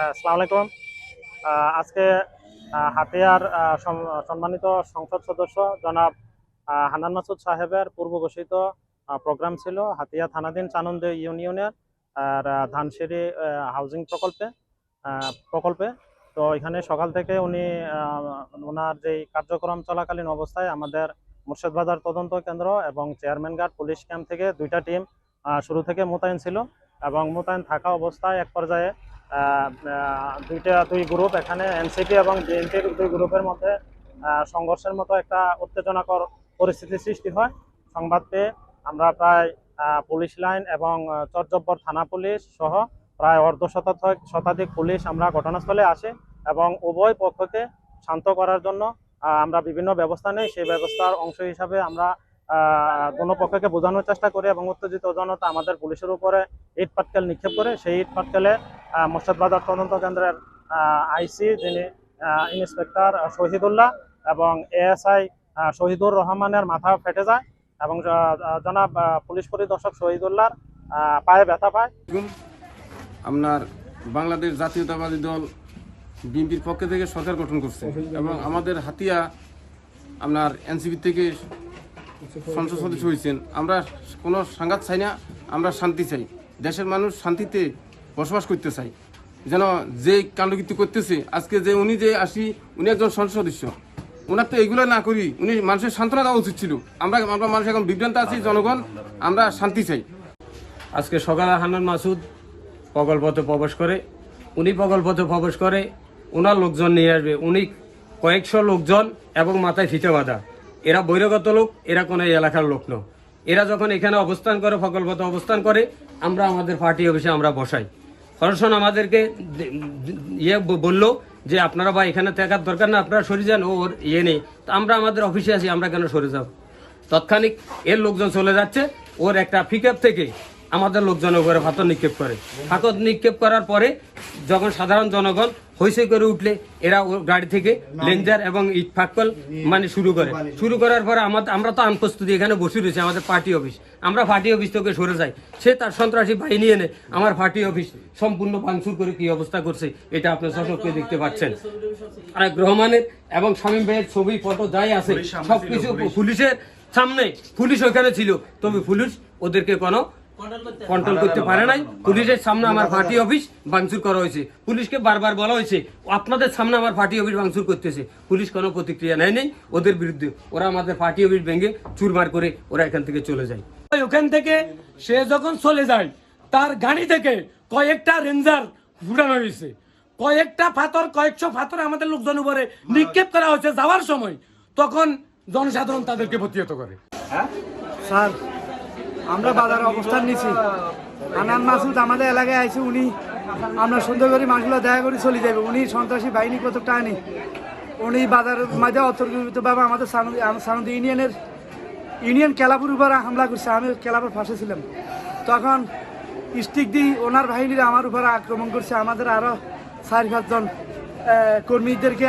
আসসালামু আলাইকুম। আজকে হাতিয়ার সম্মানিত সংসদ সদস্য জনাব হান্নান মাসুদ সাহেবের পূর্ব ঘোষিত প্রোগ্রাম ছিল হাতিয়া থানাধীন চানন্দ ইউনিয়নের আর ধানসিঁড়ি হাউজিং প্রকল্পে। তো এখানে সকাল থেকে উনি ওনার যেই কার্যক্রম চলাকালীন অবস্থায় আমাদের মুর্শিদাবাদ তদন্ত কেন্দ্র এবং চেয়ারম্যান গার্ড পুলিশ ক্যাম্প থেকে দুইটা টিম শুরু থেকে মোতায়েন ছিল এবং মোতায়েন থাকা অবস্থায় এক পর্যায়ে দুই গ্রুপ এখানে এনসিপি এবং বিএনপির দুই গ্রুপের মধ্যে সংঘর্ষের মতো একটা উত্তেজনাকর পরিস্থিতি সৃষ্টি হয়। সংবাদ পেয়ে আমরা প্রায় পুলিশ লাইন এবং চরজব্বর থানা পুলিশ সহ প্রায় শতাধিক পুলিশ আমরা ঘটনাস্থলে আসি এবং উভয় পক্ষকে শান্ত করার জন্য আমরা বিভিন্ন ব্যবস্থা নেই। সেই ব্যবস্থার অংশ হিসাবে আমরা কোনো পক্ষকে বোঝানোর চেষ্টা করি এবং উত্তেজিত জনতা আমাদের পুলিশের উপরে ইট পাটকেল নিক্ষেপ করে। সেই ইট পাটকেলে মুর্শিদাবাদ তদন্ত কেন্দ্রের আইসি যিনি ইন্সপেক্টর শহীদুল্লাহ এবং এএসআই শহীদুর রহমানের মাথা ফেটে যায় এবং জনাব পুলিশ পরিদর্শক শহীদুল্লাহর পায়ে ব্যথা পায়। আপনার বাংলাদেশ জাতীয়তাবাদী দল বিএনপির পক্ষ থেকে সরকার গঠন করছে এবং আমাদের হাতিয়া আপনার এনসিপি থেকে সংসদ সদস্য হয়েছেন। আমরা কোনো সাংঘাত চাই না, আমরা শান্তি চাই। দেশের মানুষ শান্তিতে বসবাস করতে চাই। যেন যে কাণ্ডকীর্তি করতেছে আজকে যে উনি যে উনি একজন সংসদ সদস্য, ওনার তো এগুলো না করি উনি মানুষের সান্ত্বনা দেওয়া উচিত ছিল। আমরা মানুষ এখন বিভ্রান্ত আছি, জনগণ আমরা শান্তি চাই। আজকে সকালে হান্নান মাসুদ প্রকল্পতে প্রবেশ করে ওনার লোকজন নিয়ে আসবে। উনি কয়েকশো লোকজন এবং মাথায় ফিতে বাঁধা, এরা বহিরাগত লোক, এরা কোনো এলাকার লোক নয়। এরা যখন এখানে অবস্থান করে প্রকল্পতে অবস্থান করে আমরা আমাদের পার্টি অফিসে আমরা বসাই। প্রশাসন আমাদেরকে বললো যে আপনারা বা এখানে থাকার দরকার না, আপনারা সরে যান, ওর নেই। তো আমরা আমাদের অফিসে আছি, আমরা কেন সরে যাব? তৎক্ষণিক এর লোকজন চলে যাচ্ছে, ওর একটা পিকআপ থেকে আমাদের লোকজনের উপরে পাথর নিক্ষেপ করার পরে যখন সাধারণ জনগণ হইচই করে উঠলে এরা ওর গাড়ি থেকে লেঞ্জার এবং ইট ফাক্কল শুরু করার পরে আমরা তো আনপ্রস্তুতি এখানে বসে রয়েছি আমাদের পার্টি অফিস। আমরা পার্টি অফিস থেকে সরে যাই, সে তার সন্ত্রাসী বাহিনী এনে আমার পার্টি অফিস সম্পূর্ণ ভাঙচুর করে কি অবস্থা করছে এটা আপনার সশক্তি দেখতে পাচ্ছেন। আরেক রহমানের এবং শামীম ভাইয়ের ছবি ফটো যাই আছে সবকিছু পুলিশের সামনে, পুলিশ ওখানে ছিল, তবে পুলিশ ওদেরকে কোনো কন্ট্রোল করতে পারে নাই। পুলিশের সামনে আমার পার্টি অফিস ভাঙচুর করা হয়েছে। পুলিশকে বারবার বলা হয়েছে আপনাদের সামনে আমার পার্টি অফিস ভাঙচুর করতেছে, পুলিশ কোনো প্রতিক্রিয়া নেই ওদের বিরুদ্ধে। ওরা আমাদের পার্টি অফিস ভেঙে চুরমার করে ওরা এখান থেকে চলে যায়। ওখান থেকে সে যখন চলে যায় তার গাড়ি থেকে কয়েকটা রেঞ্জার ফুটানো হয়েছে, কয়েকশো পাথর আমাদের লোকজন উপরে নিক্ষেপ করা হয়েছে যাওয়ার সময়। তখন জনসাধারণ তাদেরকে প্রতিহত করে। স্যার, আমরা বাজারে অবস্থান নিছি, হান্নান মাসুদ আমাদের এলাকায় আইছে, উনি আমরা সুন্দর করে মাছগুলো দেখা করে চলে যাবে। উনি সন্ত্রাসী বাহিনী কতটা আনি, উনি বাজারের মাঝে অতর্কিতভাবে আমাদের সানন্দ ইউনিয়ন ক্লাবের উপর হামলা করছে। আমি ক্লাবের পাশে ছিলাম, তখন স্টিক দিয়ে ওনার বাহিনীরা আমার উপরে আক্রমণ করছে। আমাদের আরও 4-5 জন কর্মীদেরকে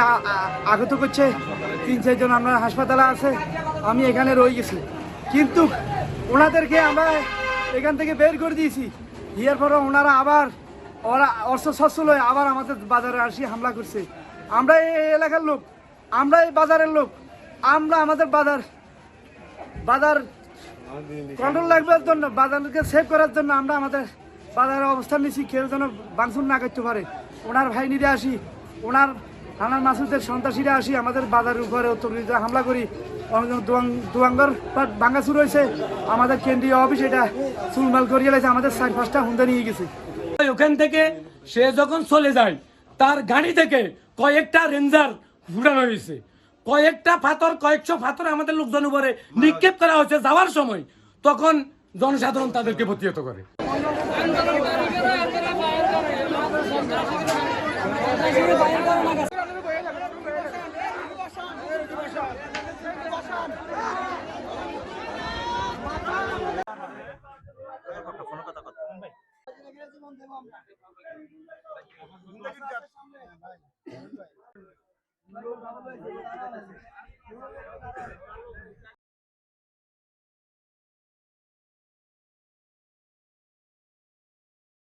আহত করছে, 3-4 জন আমরা হাসপাতালে আছে, আমি এখানে রয়ে গেছি। কিন্তু ওনাদেরকে আমরা এখান থেকে বের করে দিয়েছি। এর পরে ওরা অস্ত্র লয়ে আবার আমাদের বাজারে আসি হামলা করছে। আমরা এই এলাকার লোক, আমরা এই বাজারের লোক, আমরা আমাদের বাজার কন্ট্রোল রাখবার জন্য, বাজারকে সেভ করার জন্য আমরা আমাদের বাজারে অবস্থান নিচ্ছি। কেউ যেন ভাঙচুর না করতে পারে। ওনার বাহিনীরা আসি, ওনার হান্নান মাসুদের সন্ত্রাসীরা আসি আমাদের বাজারের উপরে অত্যাচারিত হামলা করি। দুয়াঙ্গর ভাঙাচুর হয়েছে, আমাদের কেন্দ্রীয় অফিস এটা চুরমাল করিয়ে লাগছে, আমাদের 4-5টা হুন্দা নিয়ে গেছে। ওখান থেকে সে যখন চলে যায় তার গাড়ি থেকে কয়েকটা রেঞ্জার ফুটানো হয়েছে, কয়েকশো পাথর আমাদের লোকজন উপরে নিক্ষেপ করা হয়েছে যাওয়ার সময়। তখন জনসাধারণ তাদেরকে প্রতিহত করে।